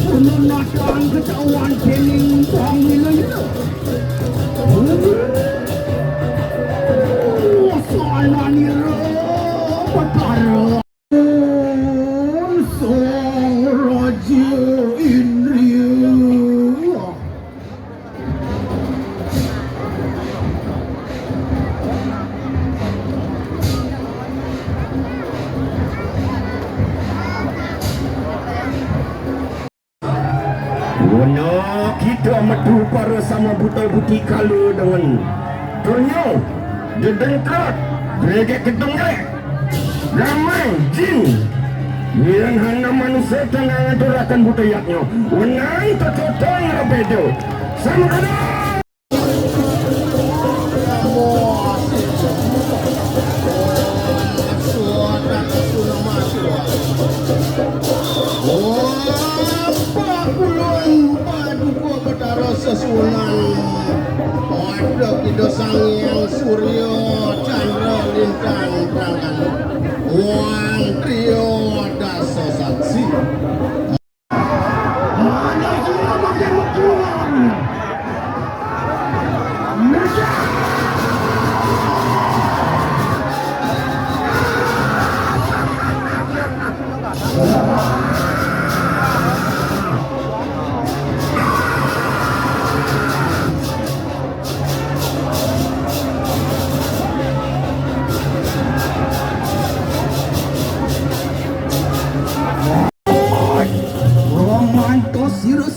Menakan ketahuan kening tuang wilayah. Sana nira perkara. Sang Raja Indriya. Wena kita metu para sama buta putih kala dengan Tonyong, Dedengkrat, Beregek Ketenggek, Ramai, Jin yang hanya manusia tangan aturakan budayanya. Wena itu cotong rabedo sama kada. Sesunan ada kita sang yang surya chandra lintang terangkan wan trio dasa saksi Mana semua makin berjuang.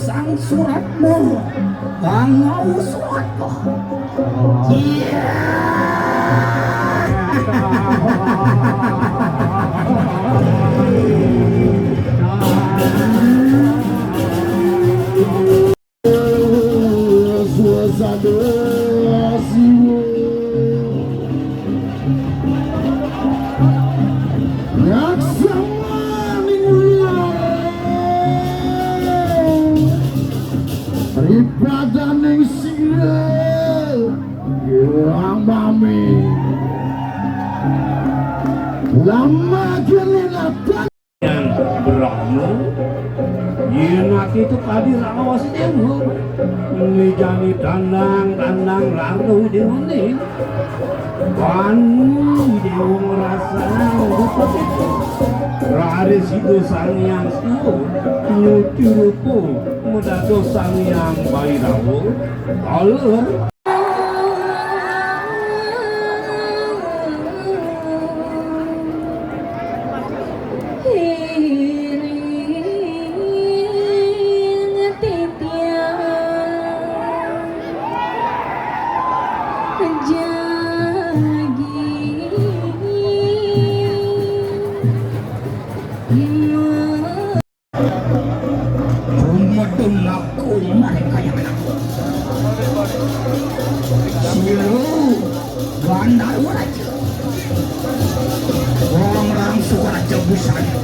Sang suratmu bangau suratmu Ripadaning sirel yang mami lama gelilatan yang berahmu yenak itu kadir awas dewu ini jani tandang lalu dewu nih panu dewu merasa rare sido sang yang sido nyucuruku mudado sang yang bayi rawo kalau mereka yang Siru Bandar Raja Orang-orang Suraja Busana